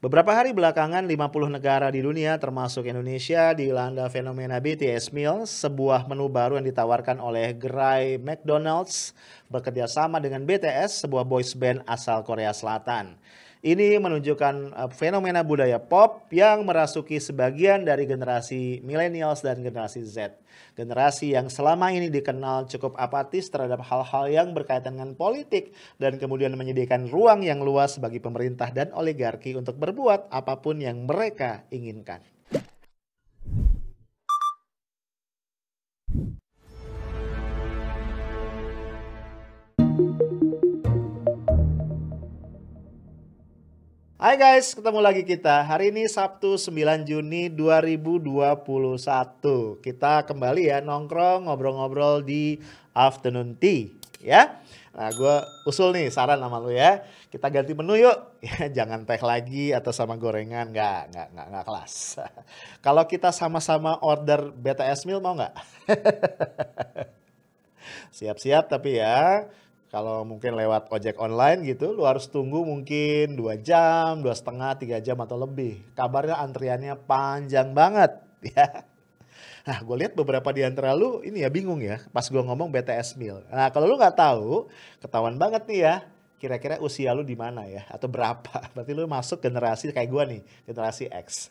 Beberapa hari belakangan 50 negara di dunia termasuk Indonesia dilanda fenomena BTS Meal, sebuah menu baru yang ditawarkan oleh gerai McDonald's bekerja sama dengan BTS, sebuah boys band asal Korea Selatan. Ini menunjukkan fenomena budaya pop yang merasuki sebagian dari generasi millennials dan generasi Z. Generasi yang selama ini dikenal cukup apatis terhadap hal-hal yang berkaitan dengan politik dan kemudian menyediakan ruang yang luas bagi pemerintah dan oligarki untuk berbuat apapun yang mereka inginkan. Hai guys, ketemu lagi kita. Hari ini Sabtu 9 Juni 2021. Kita kembali ya nongkrong, ngobrol-ngobrol di Afternoon Tea ya. Nah, gue usul nih saran sama lu ya. Kita ganti menu yuk. Ya, jangan teh lagi atau sama gorengan, nggak kelas. Kalau kita sama-sama order BTS meal mau nggak? Siap-siap tapi ya. Kalau mungkin lewat ojek online gitu, lu harus tunggu mungkin 2 jam, 2,5, 3 jam atau lebih. Kabarnya antriannya panjang banget ya. Nah, gue lihat beberapa di antara lu ini ya bingung ya pas gue ngomong BTS meal. Nah, kalau lu nggak tahu, ketahuan banget nih ya. Kira-kira usia lu di mana ya? Atau berapa? Berarti lu masuk generasi kayak gue nih, generasi X.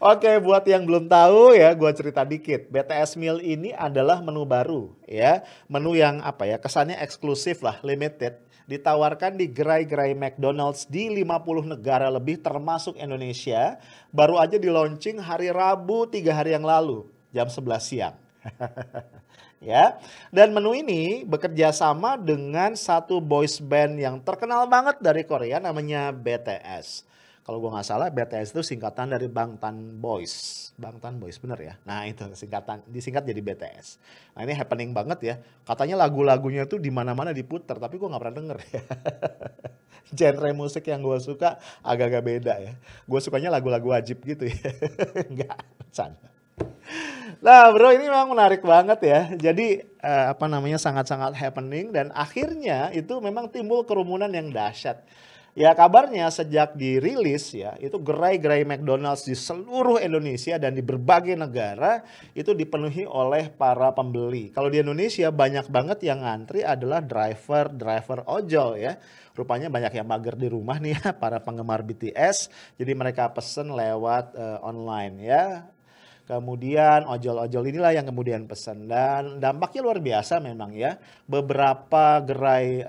Oke, buat yang belum tahu ya, gue cerita dikit. BTS Meal ini adalah menu baru ya. Menu yang apa ya, kesannya eksklusif lah, limited. Ditawarkan di gerai-gerai McDonald's di 50 negara lebih termasuk Indonesia. Baru aja di launching hari Rabu 3 hari yang lalu, jam 11 siang. Ya, dan menu ini bekerja sama dengan satu boys band yang terkenal banget dari Korea namanya BTS. Kalau gue nggak salah BTS itu singkatan dari Bangtan Boys. Bangtan Boys bener ya? Nah itu singkatan, disingkat jadi BTS. Nah ini happening banget ya. Katanya lagu-lagunya tuh di mana-mana diputar, tapi gue nggak pernah denger ya. Genre musik yang gue suka agak-agak beda ya. Gue sukanya lagu-lagu wajib gitu ya. Enggak, bercanda. Nah bro ini memang menarik banget ya. Jadi apa namanya sangat-sangat happening dan akhirnya itu memang timbul kerumunan yang dahsyat. Ya kabarnya sejak dirilis ya itu gerai-gerai McDonald's di seluruh Indonesia dan di berbagai negara itu dipenuhi oleh para pembeli. Kalau di Indonesia banyak banget yang ngantri adalah driver ojol ya. Rupanya banyak yang mager di rumah nih ya para penggemar BTS. Jadi mereka pesen lewat online ya. Kemudian ojol-ojol inilah yang kemudian pesan dan dampaknya luar biasa memang ya. Beberapa gerai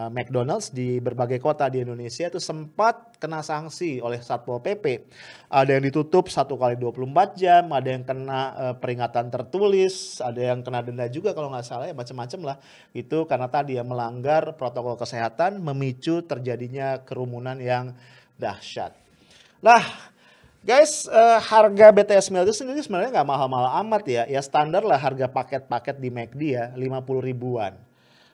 McDonald's di berbagai kota di Indonesia itu sempat kena sanksi oleh Satpol PP. Ada yang ditutup 1 kali 24 jam, ada yang kena peringatan tertulis, ada yang kena denda juga kalau nggak salah ya macam-macam lah. Itu karena tadi ya melanggar protokol kesehatan memicu terjadinya kerumunan yang dahsyat. Lah, guys, harga BTS Meal itu sendiri sebenarnya nggak mahal-mahal amat ya. Ya standar lah harga paket-paket di McD ya, 50 ribuan.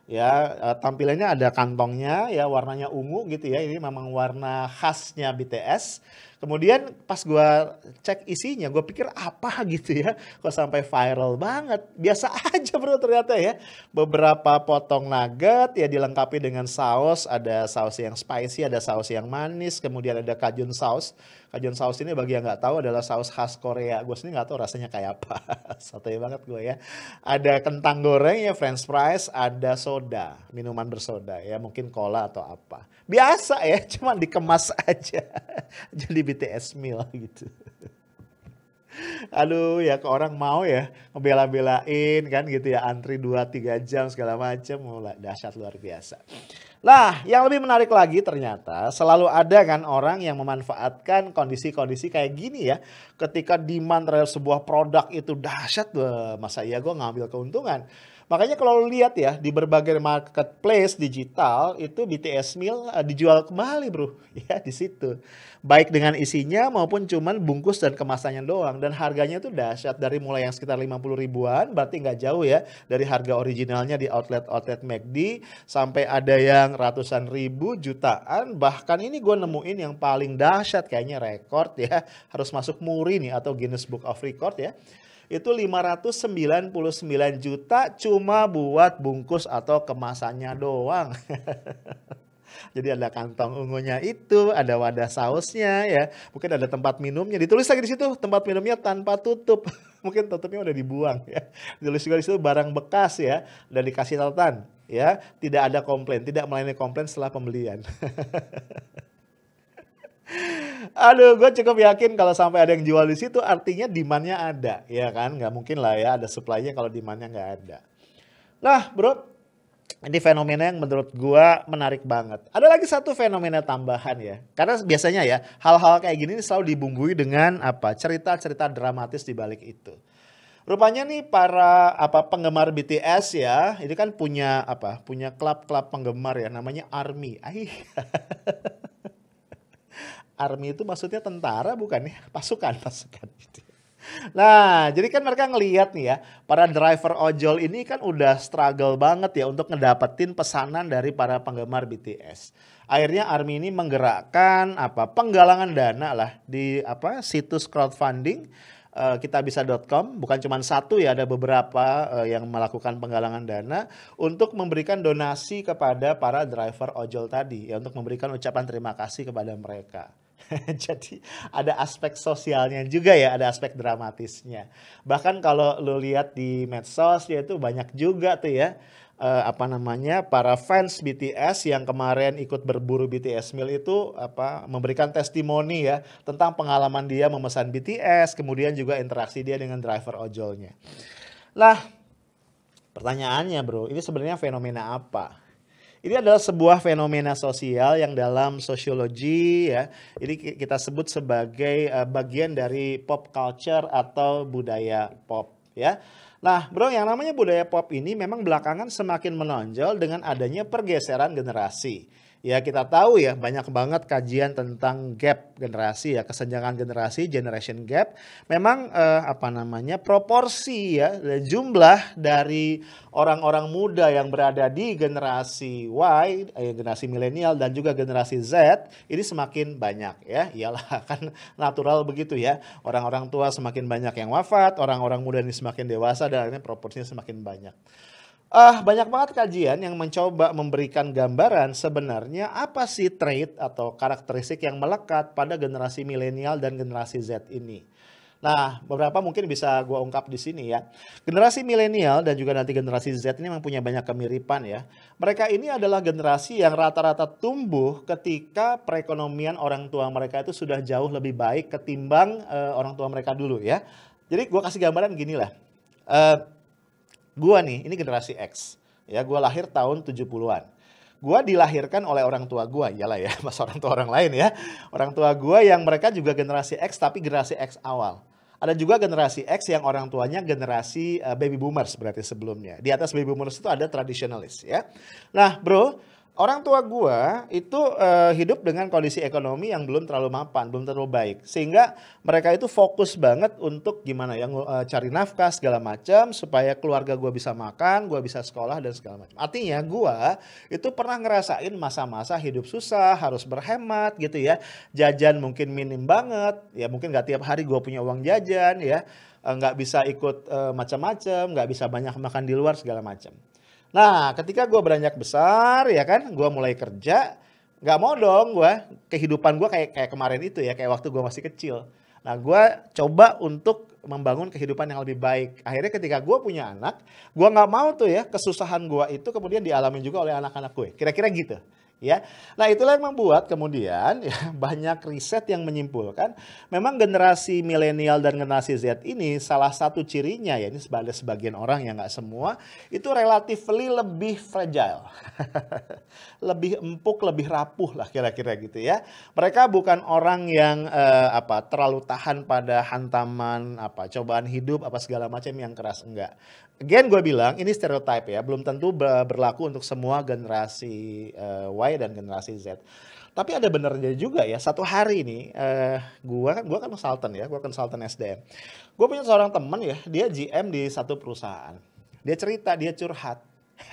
Ya, tampilannya ada kantongnya ya warnanya ungu gitu ya. Ini memang warna khasnya BTS. Kemudian pas gua cek isinya, gue pikir apa gitu ya. Kok sampai viral banget. Biasa aja bro ternyata ya. Beberapa potong nugget ya dilengkapi dengan saus. Ada saus yang spicy, ada saus yang manis. Kemudian ada Cajun saus. Cajun saus ini bagi yang nggak tahu adalah saus khas Korea. Gue sendiri nggak tahu rasanya kayak apa. Sotoy banget gue ya. Ada kentang goreng ya, french fries, ada soda, minuman bersoda ya, mungkin cola atau apa. Biasa ya, cuma dikemas aja. Jadi BTS meal gitu. Aduh ya ke orang mau ya ngebela-belain kan gitu ya antri 2-3 jam segala macam, dahsyat luar biasa. Lah, yang lebih menarik lagi ternyata selalu ada kan orang yang memanfaatkan kondisi-kondisi kayak gini ya. Ketika demand terhadap sebuah produk itu dahsyat, masa iya gue ngambil keuntungan. Makanya kalau lu lihat ya di berbagai marketplace digital itu BTS Meal dijual kembali bro ya di situ. Baik dengan isinya maupun cuman bungkus dan kemasannya doang dan harganya tuh dahsyat dari mulai yang sekitar 50 ribuan berarti nggak jauh ya dari harga originalnya di outlet McD sampai ada yang ratusan ribu jutaan bahkan ini gue nemuin yang paling dahsyat kayaknya rekor ya harus masuk muri nih atau Guinness Book of Record ya. Itu 599 juta cuma buat bungkus atau kemasannya doang. Jadi ada kantong ungunya itu, ada wadah sausnya ya, mungkin ada tempat minumnya. Ditulis lagi di situ tempat minumnya tanpa tutup. Mungkin tutupnya udah dibuang ya. Ditulis juga di situ barang bekas ya, dan dikasih catatan ya, tidak ada komplain, tidak melayani komplain setelah pembelian. Aduh, gue cukup yakin kalau sampai ada yang jual di situ artinya demand-nya ada, ya kan? Nggak mungkin lah ya ada supply-nya kalau demand-nya nggak ada. Nah, bro, ini fenomena yang menurut gua menarik banget. Ada lagi satu fenomena tambahan ya. Karena biasanya ya, hal-hal kayak gini selalu dibumbui dengan apa? Cerita-cerita dramatis di balik itu. Rupanya nih para penggemar BTS ya, ini kan punya Punya klub-klub penggemar ya, namanya ARMY. ARMY itu maksudnya tentara bukan ya? Pasukan gitu. Nah, jadi kan mereka ngelihat nih ya, para driver ojol ini kan udah struggle banget ya untuk ngedapetin pesanan dari para penggemar BTS. Akhirnya ARMY ini menggerakkan penggalangan dana lah di situs crowdfunding kitabisa.com. Bukan cuma satu ya, ada beberapa yang melakukan penggalangan dana untuk memberikan donasi kepada para driver ojol tadi ya, untuk memberikan ucapan terima kasih kepada mereka. Jadi ada aspek sosialnya juga ya, ada aspek dramatisnya. Bahkan kalau lu lihat di medsos ya itu banyak juga tuh ya para fans BTS yang kemarin ikut berburu BTS meal itu memberikan testimoni ya tentang pengalaman dia memesan BTS, kemudian juga interaksi dia dengan driver ojolnya. Lah, pertanyaannya bro, ini sebenarnya fenomena apa? Ini adalah sebuah fenomena sosial yang dalam sosiologi ya, ini kita sebut sebagai bagian dari pop culture atau budaya pop ya. Nah bro, yang namanya budaya pop ini memang belakangan semakin menonjol dengan adanya pergeseran generasi. Ya kita tahu ya, banyak banget kajian tentang gap generasi ya, kesenjangan generasi, generation gap. Memang proporsi ya, jumlah dari orang-orang muda yang berada di generasi Y, generasi milenial dan juga generasi Z ini semakin banyak ya. Iyalah kan natural begitu ya. Orang-orang tua semakin banyak yang wafat, orang-orang muda ini semakin dewasa dan akhirnya proporsinya semakin banyak. Banyak banget kajian yang mencoba memberikan gambaran sebenarnya apa sih trait atau karakteristik yang melekat pada generasi milenial dan generasi Z ini. Nah, beberapa mungkin bisa gue ungkap di sini ya. Generasi milenial dan juga nanti generasi Z ini memang punya banyak kemiripan ya. Mereka ini adalah generasi yang rata-rata tumbuh ketika perekonomian orang tua mereka itu sudah jauh lebih baik ketimbang orang tua mereka dulu ya. Jadi gue kasih gambaran gini lah. Gua nih, ini generasi X. Ya, gua lahir tahun 70-an. Gua dilahirkan oleh orang tua gua, iyalah ya, masa orang tua orang lain ya. Orang tua gua yang mereka juga generasi X tapi generasi X awal. Ada juga generasi X yang orang tuanya generasi baby boomers berarti sebelumnya. Di atas baby boomers itu ada tradisionalis ya. Nah, bro, orang tua gua itu hidup dengan kondisi ekonomi yang belum terlalu mapan, belum terlalu baik. Sehingga mereka itu fokus banget untuk gimana ya cari nafkah segala macam supaya keluarga gua bisa makan, gua bisa sekolah dan segala macam. Artinya gua itu pernah ngerasain masa-masa hidup susah, harus berhemat gitu ya. Jajan mungkin minim banget, ya mungkin gak tiap hari gua punya uang jajan ya. Nggak bisa ikut macam-macam, nggak bisa banyak makan di luar segala macam. Nah, ketika gue beranjak besar, ya kan, gue mulai kerja, nggak mau dong gue, kehidupan gue kayak kemarin itu ya, kayak waktu gue masih kecil. Nah, gue coba untuk membangun kehidupan yang lebih baik. Akhirnya ketika gue punya anak, gue nggak mau tuh ya, kesusahan gue itu kemudian dialami juga oleh anak-anak gue. Kira-kira gitu. Ya, nah itulah yang membuat kemudian ya, banyak riset yang menyimpulkan memang generasi milenial dan generasi Z ini salah satu cirinya ya, ini sebagian orang yang nggak semua itu relatively lebih fragile, lebih empuk, lebih rapuh lah kira-kira gitu ya. Mereka bukan orang yang terlalu tahan pada hantaman cobaan hidup segala macam yang keras, enggak. Again gue bilang ini stereotype ya, belum tentu berlaku untuk semua generasi Y dan generasi Z. Tapi ada benernya juga ya, satu hari ini gua kan konsultan ya, gue konsultan SDM. Gue punya seorang teman ya, dia GM di satu perusahaan. Dia cerita, dia curhat.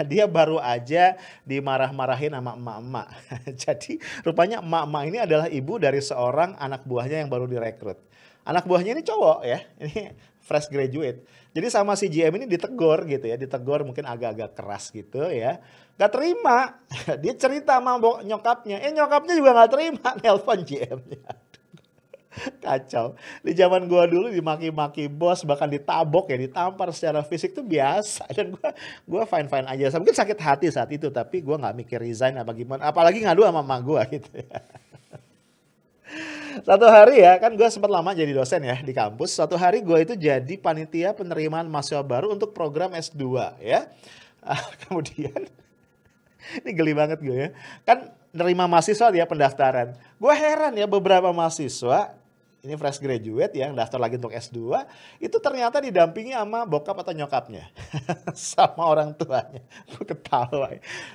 Dia baru aja dimarah-marahin sama emak-emak. Jadi rupanya emak-emak ini adalah ibu dari seorang anak buahnya yang baru direkrut. Anak buahnya ini cowok ya, ini fresh graduate. Jadi sama si GM ini ditegur gitu ya, ditegur mungkin agak-agak keras gitu ya. Gak terima, dia cerita sama nyokapnya, nyokapnya juga gak terima, nelpon GM-nya. Kacau. Di zaman gua dulu dimaki-maki bos, bahkan ditabok ya, ditampar secara fisik tuh biasa. Dan gua fine-fine aja. Mungkin sakit hati saat itu, tapi gua nggak mikir resign apa gimana. Apalagi ngadu sama mama gua gitu ya. Satu hari ya, kan gue sempat lama jadi dosen ya di kampus. Suatu hari gue itu jadi panitia penerimaan mahasiswa baru untuk program S2 ya. Kemudian, ini geli banget gue ya. Kan nerima mahasiswa dia pendaftaran. Gue heran ya, beberapa mahasiswa, ini fresh graduate yang daftar lagi untuk S2, itu ternyata didampingi sama bokap atau nyokapnya. Sama orang tuanya. Gue ketawa.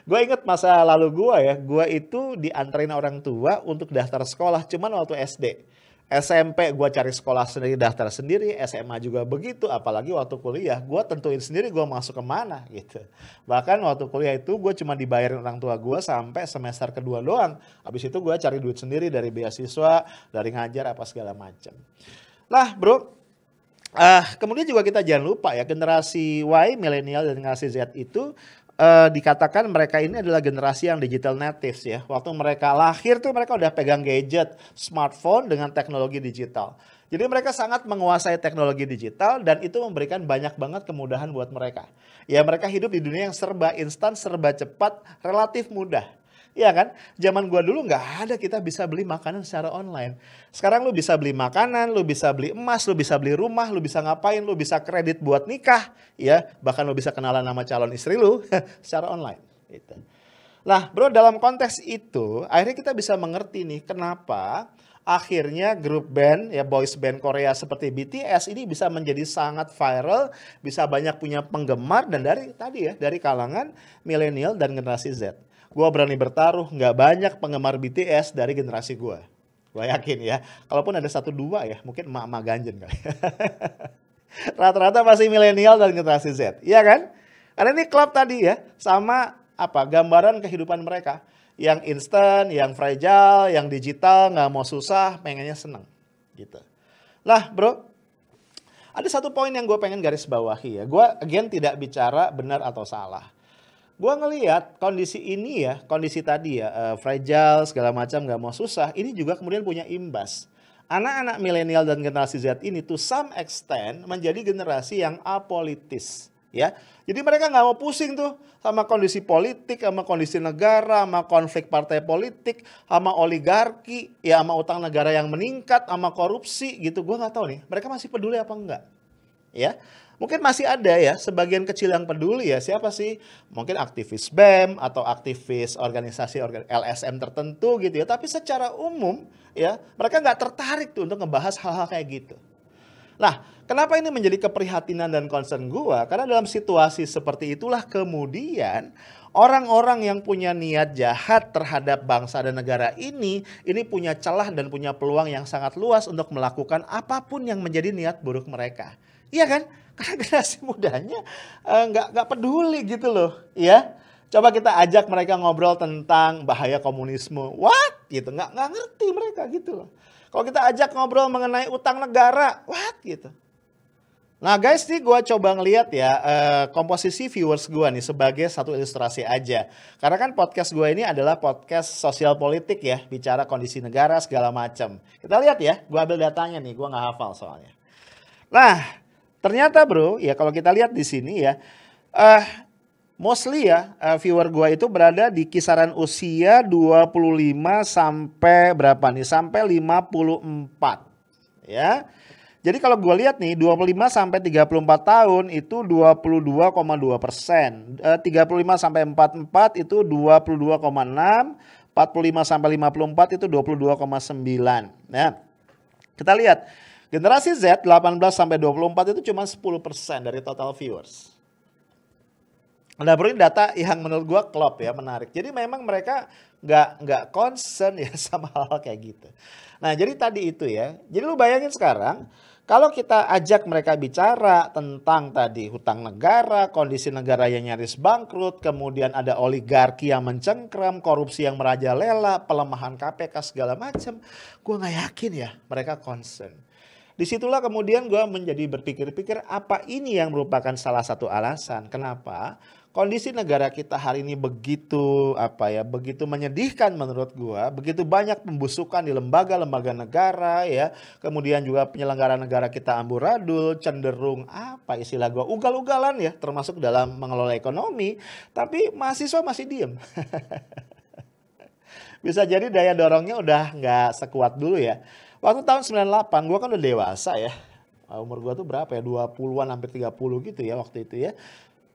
Gue inget masa lalu gue ya, gue itu dianterin orang tua untuk daftar sekolah cuman waktu SD. SMP gue cari sekolah sendiri, daftar sendiri, SMA juga begitu, apalagi waktu kuliah, gue tentuin sendiri gue masuk kemana gitu. Bahkan waktu kuliah itu gue cuma dibayarin orang tua gue sampai semester kedua doang. Habis itu gue cari duit sendiri dari beasiswa, dari ngajar apa segala macam. Nah bro, kemudian juga kita jangan lupa ya, generasi Y, milenial dan generasi Z itu dikatakan mereka ini adalah generasi yang digital natives ya. Waktu mereka lahir tuh mereka udah pegang gadget, smartphone dengan teknologi digital. Jadi mereka sangat menguasai teknologi digital dan itu memberikan banyak banget kemudahan buat mereka. Ya mereka hidup di dunia yang serba instan, serba cepat, relatif mudah. Iya kan? Zaman gua dulu nggak ada kita bisa beli makanan secara online. Sekarang lu bisa beli makanan, lu bisa beli emas, lu bisa beli rumah, lu bisa ngapain, lu bisa kredit buat nikah, ya. Bahkan lu bisa kenalan sama calon istri lu secara online. Gitu. Nah bro, dalam konteks itu akhirnya kita bisa mengerti nih kenapa akhirnya grup band, ya boys band Korea seperti BTS ini bisa menjadi sangat viral, bisa banyak punya penggemar dan dari kalangan milenial dan generasi Z. Gue berani bertaruh nggak banyak penggemar BTS dari generasi gue. Gue yakin ya. Kalaupun ada 1-2 ya, mungkin emak-emak ganjen kali. Rata-rata masih milenial dan generasi Z. Iya kan? Karena ini klub tadi ya, sama gambaran kehidupan mereka. Yang instan, yang fragile, yang digital, nggak mau susah, pengennya seneng. Gitu. Lah bro, ada satu poin yang gue pengen garis bawahi ya. Gue again tidak bicara benar atau salah. Gue ngelihat kondisi ini ya, kondisi tadi ya, fragile segala macam nggak mau susah, ini juga kemudian punya imbas. Anak-anak milenial dan generasi Z ini to some extent menjadi generasi yang apolitis. Ya, jadi mereka nggak mau pusing tuh sama kondisi politik, sama kondisi negara, sama konflik partai politik, sama oligarki, ya sama utang negara yang meningkat, sama korupsi gitu. Gue nggak tahu nih, mereka masih peduli apa enggak? Ya. Mungkin masih ada ya sebagian kecil yang peduli ya, siapa sih? Mungkin aktivis BEM atau aktivis organisasi LSM tertentu gitu ya. Tapi secara umum ya mereka nggak tertarik tuh untuk ngebahas hal-hal kayak gitu. Nah kenapa ini menjadi keprihatinan dan concern gua? Karena dalam situasi seperti itulah kemudian orang-orang yang punya niat jahat terhadap bangsa dan negara ini punya celah dan punya peluang yang sangat luas untuk melakukan apapun yang menjadi niat buruk mereka. Iya kan? Karena generasi mudanya nggak peduli gitu loh, ya. Coba kita ajak mereka ngobrol tentang bahaya komunisme, what? Gitu, nggak ngerti mereka gitu loh. Kalau kita ajak ngobrol mengenai utang negara, what? Gitu. Nah guys, nih gue coba ngeliat ya komposisi viewers gue nih sebagai satu ilustrasi aja. Karena kan podcast gue ini adalah podcast sosial politik ya, bicara kondisi negara segala macam. Kita lihat ya, gue ambil datanya nih, gue nggak hafal soalnya. Nah. Ternyata bro, ya kalau kita lihat di sini ya, mostly ya viewer gua itu berada di kisaran usia 25 sampai berapa nih? Sampai 54. Ya. Jadi kalau gua lihat nih 25 sampai 34 tahun itu 22,2%. 35 sampai 44 itu 22,6. 45 sampai 54 itu 22,9. Nah, kita lihat. Generasi Z 18 sampai 24 itu cuma 10% dari total viewers. Nah, bro, ini data yang menurut gua klop ya, menarik. Jadi memang mereka nggak concern ya sama hal kayak gitu. Nah, jadi tadi itu ya. Jadi lu bayangin sekarang kalau kita ajak mereka bicara tentang tadi hutang negara, kondisi negara yang nyaris bangkrut, kemudian ada oligarki yang mencengkram, korupsi yang merajalela, pelemahan KPK segala macam, gua nggak yakin ya mereka concern. Disitulah kemudian gue menjadi berpikir-pikir apa ini yang merupakan salah satu alasan kenapa kondisi negara kita hari ini begitu begitu menyedihkan menurut gue, begitu banyak pembusukan di lembaga-lembaga negara ya, kemudian juga penyelenggara negara kita amburadul, cenderung istilah gue ugal-ugalan ya, termasuk dalam mengelola ekonomi, tapi mahasiswa masih diem. Bisa jadi daya dorongnya udah nggak sekuat dulu ya. Waktu tahun 98 gue kan udah dewasa ya. Umur gue tuh berapa ya? 20-an hampir 30 gitu ya waktu itu ya.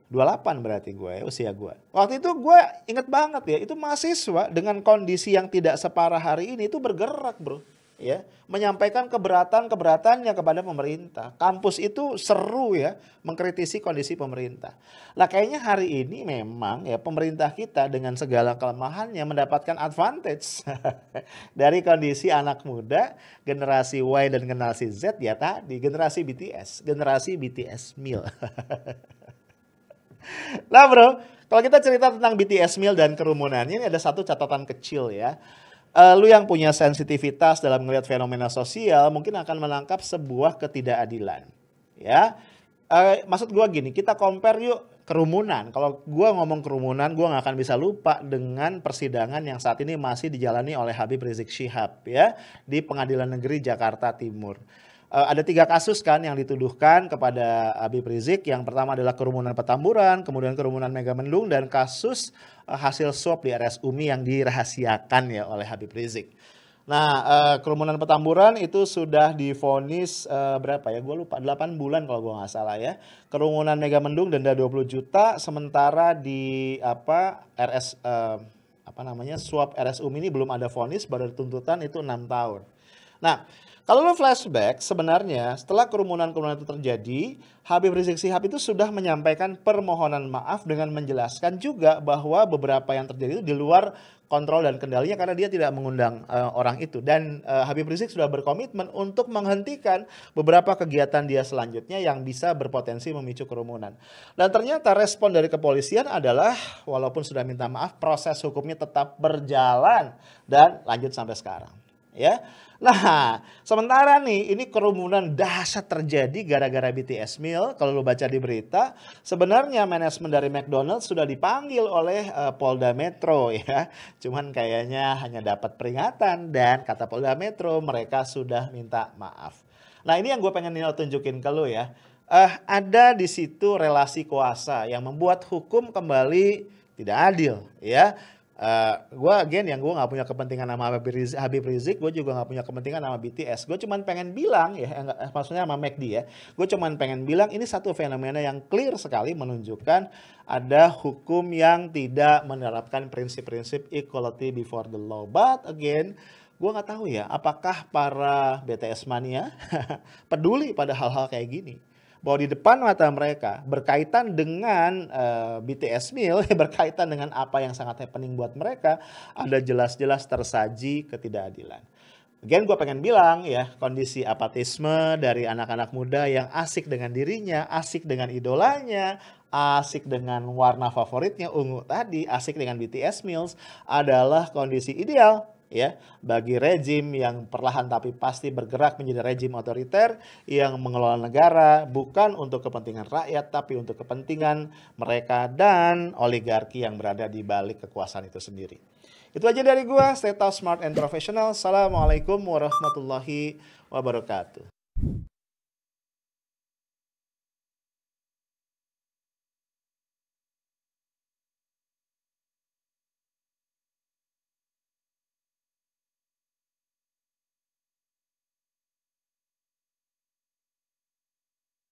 28 berarti gue ya, usia gue. Waktu itu gue inget banget ya, itu mahasiswa dengan kondisi yang tidak separah hari ini itu bergerak bro. Ya, menyampaikan keberatan-keberatannya kepada pemerintah. Kampus itu seru ya, mengkritisi kondisi pemerintah. Lah kayaknya hari ini memang ya pemerintah kita dengan segala kelemahannya mendapatkan advantage dari kondisi anak muda, generasi Y dan generasi Z ya tadi, generasi BTS meal. Nah bro, kalau kita cerita tentang BTS meal dan kerumunannya, ini ada satu catatan kecil ya. Lu yang punya sensitivitas dalam melihat fenomena sosial mungkin akan menangkap sebuah ketidakadilan. Ya, maksud gua gini, kita compare yuk kerumunan. Kalau gua ngomong kerumunan, gua nggak akan bisa lupa dengan persidangan yang saat ini masih dijalani oleh Habib Rizik Syihab ya di Pengadilan Negeri Jakarta Timur. Ada 3 kasus kan yang dituduhkan kepada Habib Rizik. Yang pertama adalah kerumunan Petamburan, kemudian kerumunan Megamendung, dan kasus hasil swab di RS UMI yang dirahasiakan ya oleh Habib Rizik. Nah, kerumunan Petamburan itu sudah divonis berapa ya? Gue lupa, 8 bulan kalau gue nggak salah ya. Kerumunan Megamendung denda 20 juta, sementara di swab RS UMI ini belum ada vonis, baru tuntutan itu 6 tahun. Nah, kalau lo flashback, sebenarnya setelah kerumunan-kerumunan itu terjadi, Habib Rizik Syihab itu sudah menyampaikan permohonan maaf dengan menjelaskan juga bahwa beberapa yang terjadi itu di luar kontrol dan kendalinya karena dia tidak mengundang orang itu. Dan Habib Rizik sudah berkomitmen untuk menghentikan beberapa kegiatan dia selanjutnya yang bisa berpotensi memicu kerumunan. Dan ternyata respon dari kepolisian adalah walaupun sudah minta maaf, proses hukumnya tetap berjalan dan lanjut sampai sekarang. Ya, nah sementara nih ini kerumunan dahsyat terjadi gara-gara BTS meal. Kalau lu baca di berita, sebenarnya manajemen dari McDonald's sudah dipanggil oleh Polda Metro ya. Cuman kayaknya hanya dapat peringatan dan kata Polda Metro mereka sudah minta maaf. Nah ini yang gue pengen tunjukin ke lu ya. Ada di situ relasi kuasa yang membuat hukum kembali tidak adil ya. Gue yang gue gak punya kepentingan sama Habib Rizik, gue juga gak punya kepentingan sama BTS. Gue cuman pengen bilang ya, maksudnya sama McD ya, gue cuman pengen bilang ini satu fenomena yang clear sekali menunjukkan ada hukum yang tidak menerapkan prinsip-prinsip equality before the law. But again, gue gak tahu ya apakah para BTS mania peduli pada hal-hal kayak gini. Bahwa di depan mata mereka berkaitan dengan BTS meal, berkaitan dengan apa yang sangat happening buat mereka, ada jelas-jelas tersaji ketidakadilan. Again gue pengen bilang ya, kondisi apatisme dari anak-anak muda yang asik dengan dirinya, asik dengan idolanya, asik dengan warna favoritnya ungu tadi, asik dengan BTS meals adalah kondisi ideal ya bagi rejim yang perlahan tapi pasti bergerak menjadi rejim otoriter yang mengelola negara bukan untuk kepentingan rakyat tapi untuk kepentingan mereka dan oligarki yang berada di balik kekuasaan itu sendiri. Itu aja dari gua, stay tough, smart and professional. Assalamualaikum warahmatullahi wabarakatuh.